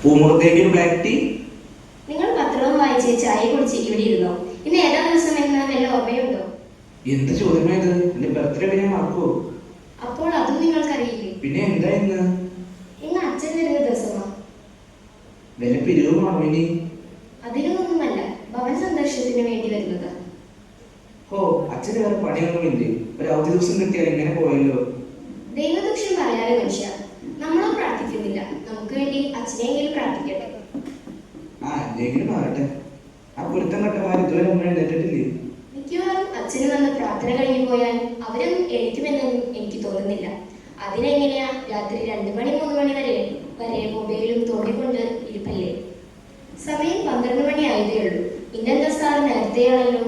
പൂമുഖത്തേക്ക് black tea. നിങ്ങൾ പത്രവും വായിച്ച് ചായ കുടിച്ച് ഇവിടെ ഇരുന്നോ? ഇന്ന് ഏതാ ദിവസം എന്ന് വല്ല ഓർമ്മയുണ്ടോ? എന്ത് ചോദ്യമായത്? എന്റെ ബർത്ത്ഡേ പിന്നെ മറക്കോ? അപ്പോൾ അതും നിങ്ങൾക്കറിയില്ലേ? പിന്നെ എന്താ ഇന്ന്? ഇന്ന് അച്ഛൻ വരുന്ന ദിവസമാ. വല്ല പിരിവുമാണോ ഇനി? അതിനൊന്നുമല്ല, ഭവൻ സന്ദർശനത്തിന് വേണ്ടി വരുന്നത്. ഓ, അച്ഛന് വേറെ പണിയൊന്നുമില്ലേ? ഒരു അവധി ദിവസം കിട്ടിയാൽ ഇങ്ങനെ പോയല്ലോ. ദൈവദൂഷ്യം പറയാതെ മനുഷ്യ, നമ്മളോ പ്രാർത്ഥിക്കുന്നില്ല. നമുക്ക് വേണ്ടി അച്ഛനെങ്കിലും പ്രാർത്ഥിക്കട്ടെ. ആ, എന്തെങ്കിലും ആകട്ടെ. ആ പൊരുത്തം കെട്ടമാർ ഇതുവരെ ഒന്നും എഴുന്നേറ്റിട്ടില്ലേ? മിക്കവാറും അച്ഛന് വന്ന് പ്രാർത്ഥന കഴിഞ്ഞു പോയാൽ അവരൊന്നും എഴുത്തുമെന്നൊന്നും എനിക്ക് തോന്നുന്നില്ല. അതിനെങ്ങനെയാ രാത്രി 2 മണി 3 മണി വരെ മൊബൈലും തോണ്ടിക്കൊണ്ട് ഇരിപ്പല്ലേ? സമയം 12 മണി ആയതേ ഉള്ളൂ. ഇന്നെന്താ സാർ നേരത്തെയാണല്ലോ?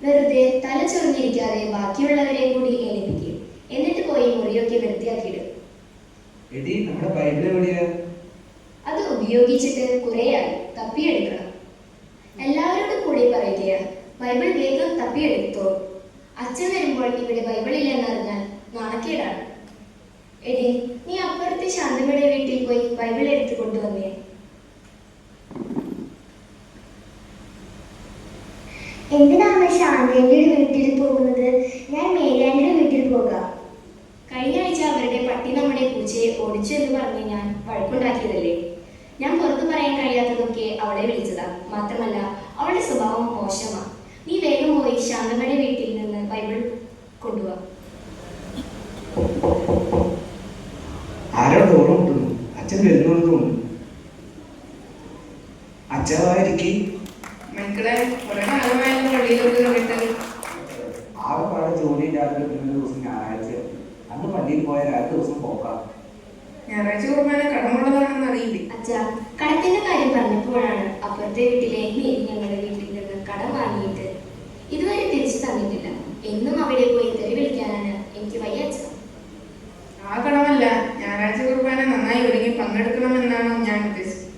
വെറുതെ തല ചൊറിഞ്ഞിരിക്കാതെ ബാക്കിയുള്ളവരെ കൂടി എണീപ്പിക്കും. എന്നിട്ട് പോയി മുറിയൊക്കെ വൃത്തിയാക്കിയിടും. എടി, നമ്മുടെ ബൈബിൾ എവിടെയാ? അത് ഉപയോഗിച്ചിട്ട് കുറേയായി. തപ്പിയെടുക്കണം. എല്ലാവരോടും കൂടി പറയുകയാ, ബൈബിൾ വേഗം തപ്പിയെടുത്തോ. അച്ഛൻ വരുമ്പോൾ ഇവിടെ ബൈബിൾ ഇല്ലെന്നറിഞ്ഞാൽ നാണക്കേടാണ്. എടി, നീ അപ്പുറത്തെ ശാന്തമ്മയുടെ വീട്ടിൽ പോയി ബൈബിൾ എടുത്തു കൊണ്ടുവന്നേ. എന്തിനാണ് ശാന്തയുടെ വീട്ടിൽ പോകുന്നത്? ഞാൻ മേലാൻ്റെ വീട്ടിൽ പോകാം. കഴിഞ്ഞ ആഴ്ച അവരുടെ പട്ടി നമ്മുടെ പൂച്ചയെ ഓടിച്ചു എന്ന് പറഞ്ഞ് ഞാൻ വഴക്കുണ്ടാക്കിയതല്ലേ? ഞാൻ പുറത്തു പറയാൻ കഴിയാത്തതൊക്കെ അവളെ വിളിച്ചതാ. മാത്രമല്ല, അവളുടെ സ്വഭാവം മോശമാ. നീ വേഗം പോയി ശാന്തമ്മയുടെ വീട്ടിൽ നിന്ന് ബൈബിൾ കൊണ്ടുപോവാ. ആരോ ഡോറ് മുട്ടുന്നു. അച്ഛൻ വരുന്നു തോന്നുന്നു. അച്ഛവായിരിക്കും. മക്കളെ, കുറെ കാലമായിരുന്നു പള്ളിയിലൊക്കെ കണ്ടിട്ട്. ആകെപ്പാടെ ജോലി ഇല്ലാതെ കിട്ടുന്ന ദിവസം ഞായറാഴ്ച. അന്ന് പള്ളിയിൽ പോയ 2 ദിവസം പോക്കാം. ഞായറാഴ്ച കുർബാന കടമുള്ളതാണെന്ന് അറിയില്ലേ? അച്ഛാ, കടത്തിന്റെ കാര്യം പറഞ്ഞപ്പോഴാണ് അപ്പുറത്തെ വീട്ടിലെ മേരി ഞങ്ങളുടെ വീട്ടിൽ നിന്ന് കടം വാങ്ങിയിട്ട് ഇതുവരെ തിരിച്ചു തന്നിട്ടില്ല. എന്നും അവിടെ പോയി തെറി വിളിക്കാനാണ് എനിക്ക് വയ്യ അച്ഛാ. ആ കടമല്ല, ഞായറാഴ്ച കുർബാന നന്നായി ഒരുങ്ങി പങ്കെടുക്കണമെന്നാണ് ഞാൻ ഉദ്ദേശിച്ചത്.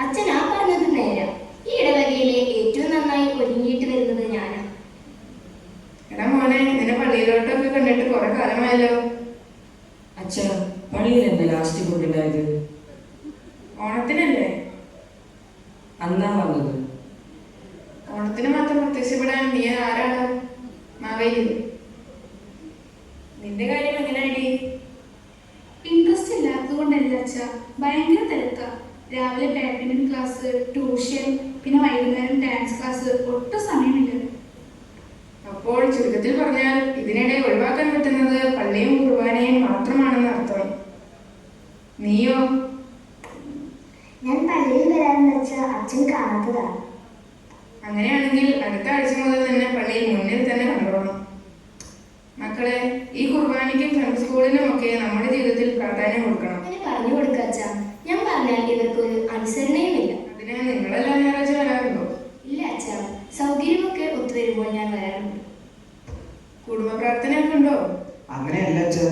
അച്ഛൻ ആ പറഞ്ഞത് നേരാ. ഈ ഇടവകയിലെ ഏറ്റവും നന്നായി ഒരുങ്ങിയിട്ട് വരുന്നത് ഞാനാ. എടാ മോനെ, നിന്നെ പള്ളിയിലോട്ടൊക്കെ കണ്ടിട്ട് കുറെ കാലമായല്ലോ. അച്ഛാ, പള്ളിയിൽ എന്താ ലാസ്റ്റ് ഫുഡ് ഉണ്ടായത്? ഓണത്തിനല്ലേ? അന്നാ വന്നത്. ഓണത്തിന് മാത്രം പ്രത്യക്ഷപ്പെടാൻ നീ ആരാണ്? മാവേലി. നിന്റെ കാര്യം എങ്ങനെയായി? ഇൻട്രസ്റ്റ് ഇല്ലാത്തത് കൊണ്ടല്ല അച്ഛാ, ഭയങ്കര തിരക്കാ. രാവിലെ ബാഡ്മിന്റൺ ക്ലാസ്, ട്യൂഷൻ, പിന്നെ വൈകുന്നേരം ഡാൻസ് ക്ലാസ്. ഒട്ടും സമയമില്ല. അപ്പോൾ ചുരുക്കത്തിൽ പറഞ്ഞാൽ ഇതിനിടെ ഒഴിവാക്കാൻ പറ്റുന്നത് പള്ളിയും കുർബാനയും മാത്രമാണെന്ന് അർത്ഥം. നീയോ? ഞാൻ പള്ളിയിൽ വരാമെന്ന് വെച്ചാൽ അച്ഛൻ കാണാത്തതാണ്. അങ്ങനെയാണെങ്കിൽ അടുത്ത ആഴ്ച മുതൽ തന്നെ പള്ളിയിൽ മുന്നിൽ തന്നെ കണ്ടോളണം. മക്കളെ, ഈ കുർബാനയ്ക്കും സൺഡേ സ്കൂളിനും ഒക്കെ നമ്മുടെ ജീവിതത്തിൽ പ്രാധാന്യം കൊടുക്കണം. അങ്ങനെ പറഞ്ഞു കൊടുക്ക അച്ഛാ. ഞാൻ പറഞ്ഞാൽ ഇവർക്കൊരു അനുസരണയുമില്ല. അതിന് നിങ്ങളെല്ലാം ഞായറാഴ്ച വരാറുണ്ടോ? ഇല്ല അച്ഛാ, സൗകര്യമൊക്കെ ഒത്തുവരുമ്പോൾ ഞാൻ വരാറുണ്ട്. കുടുംബ പ്രാർത്ഥനയൊക്കെ ഉണ്ടോ? അങ്ങനെയല്ല അച്ഛാ,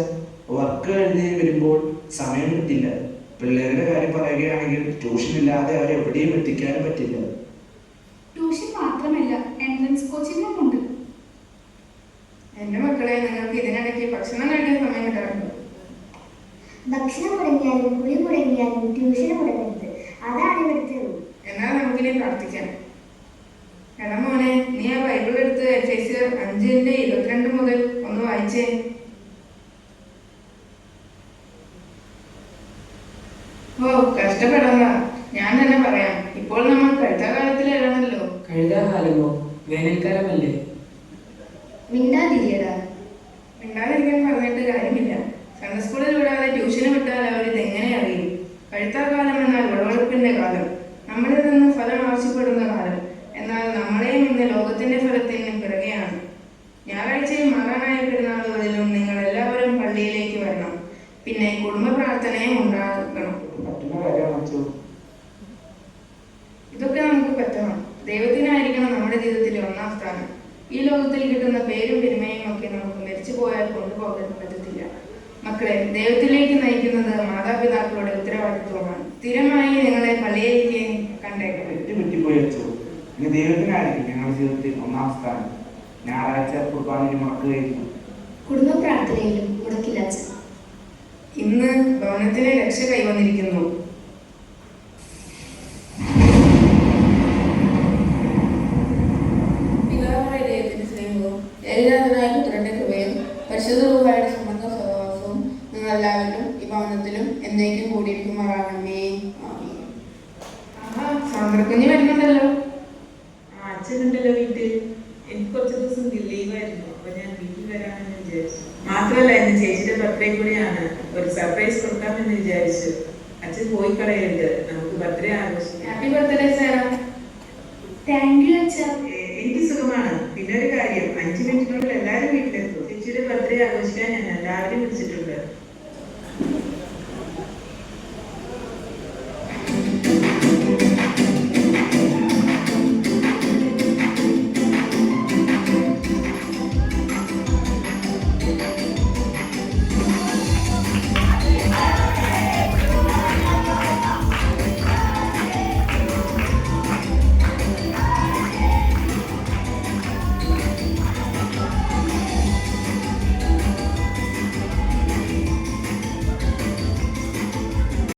വർക്ക് കഴിഞ്ഞ് വരുമ്പോൾ സമയം കിട്ടില്ല. പിള്ളേരുടെ കാര്യം പറയുകയാണെങ്കിൽ ട്യൂഷൻ ഇല്ലാതെ അവരെ എവിടെയും എത്തിക്കാനും പറ്റില്ല. ട്യൂഷൻ മാത്രമല്ല, എൻട്രൻസ് കോച്ചിങ്ങും ഉണ്ട്. എന്റെ മക്കളെ, നിങ്ങൾക്ക് ഇതിനിടയ്ക്ക് ഭക്ഷണം കഴിക്കാൻ സമയം കിട്ടാറുണ്ടോ? ഭക്ഷണം മുടങ്ങിയാലും കുളി മുടങ്ങിയാലും ട്യൂഷൻ മുടങ്ങരുത്. അതാണ് ഇവിടുത്തെ റൂൾ. എന്നാൽ നമുക്കിനി പ്രാർത്ഥിക്കാം. എടാ മോനെ, നീ ആ ബൈബിൾ എടുത്ത് എഫേസ്യർ 5:22 മുതൽ ഒന്ന് വായിച്ചേ. ഓ, കഷ്ടപ്പെടണ്ട, ഞാൻ തന്നെ പറയാം. ഇപ്പോൾ നമ്മൾ കഴുതാകാലത്തിലാണല്ലോ. കഴുകാകാലമോ? വേനൽക്കാലമല്ലേ? മിണ്ടാതിരിയടാ. മിണ്ടാതിരിക്കാൻ പറഞ്ഞിട്ട് കാര്യമില്ല. സൺഡേ സ്കൂളിൽ വിടാതെ ട്യൂഷന് വിട്ടാൽ അവരിത് എങ്ങനെ അറിയും? കഴുത്താകാലം എന്നാൽ വിളവെടുപ്പിന്റെ കാലം, നമ്മളിൽ നിന്ന് ഫലം ആവശ്യപ്പെടുന്ന കാലം. എന്നാൽ നമ്മളെയും ഇന്ന് ലോകത്തിന്റെ ഫലത്തിന് പിറകെയാണ്. ഞായറാഴ്ചയും മാറാനായ പെരുന്നാളുകളിലും നിങ്ങൾ എല്ലാവരും പള്ളിയിലേക്ക് വരണം. പിന്നെ കുടുംബ പ്രാർത്ഥനയും ഉണ്ടാകണം. പറ്റുന്ന കാര്യമാണ് അച്ഛോ. ഇതൊക്കെ നമുക്ക് പറ്റണം. ദൈവത്തിനായിരിക്കണം നമ്മുടെ ജീവിതത്തിലെ ഒന്നാം സ്ഥാനം. ഈ ലോകത്തിൽ കിട്ടുന്ന പേരും പെരുമയും ഒക്കെ നമുക്ക് മരിച്ചു പോയാൽ കൊണ്ടുപോകാൻ പറ്റത്തില്ല. മക്കളെ, ദൈവത്തിലേക്ക് നയിക്കുന്നത് മാതാപിതാക്കളുടെ ഉത്തരവാദിത്വമാണ്. സ്ഥിരമായി നിങ്ങളെ പള്ളിയിലേക്ക് കണ്ടേക്കാം. തെറ്റുപറ്റിപ്പോയി അച്ഛോ. ഇനി ദൈവത്തിനായിരിക്കും ഞങ്ങളുടെ ജീവിതത്തിൽ ഒന്നാം സ്ഥാനം. ഞായറാഴ്ച കുർബാനയിൽ മുടക്കുകയായിരുന്നു. കുടുംബ പ്രാർത്ഥനയിലും മുടക്കില്ല അച്ഛൻ. ഇന്ന് ഭവനത്തിന് രക്ഷ കൈവന്നിരിക്കുന്നു. ഏകജാതനായ പുത്രന്റെ കൃപയും പരിശുദ്ധ രൂപയുടെ സംബന്ധ സഹവാസവും നിങ്ങൾ എല്ലാവരിലും ഈ ഭവനത്തിലും എന്നേക്കും കൂടിയിരിക്കുമാറാകണമേ. സാന്ദ്രക്കുഞ്ഞ് വരുന്നുണ്ടല്ലോ. അച്ഛനുണ്ടല്ലോ വീട്ടിൽ. എനിക്ക് കുറച്ച് ദിവസം ലീവായിരുന്നു, അപ്പൊ ഞാൻ വീട്ടിൽ വരാമെന്ന് വിചാരിച്ചു. മാത്രമല്ല എന്റെ ചേച്ചിയുടെ ബർത്ത്ഡേ കൂടിയാണ്, ഒരു സർപ്രൈസ് കൊടുക്കാമെന്ന് വിചാരിച്ചു. അച്ഛൻ പോയി കളയരുത്, നമുക്ക് ബർത്ത്ഡേ ആഘോഷിക്കാം. Happy birthday Sara. Thank you അച്ഛ. എനിക്ക് സുഖമാണ്. പിന്നെ ഒരു കാര്യം, 5 മിനിറ്റിനുള്ളിൽ എല്ലാവരും വീട്ടിലെത്തും. ചേച്ചിയുടെ ബർത്ത്ഡേ ആഘോഷിക്കാൻ ഞാൻ എല്ലാവരും വിളിച്ചിട്ടുണ്ട്.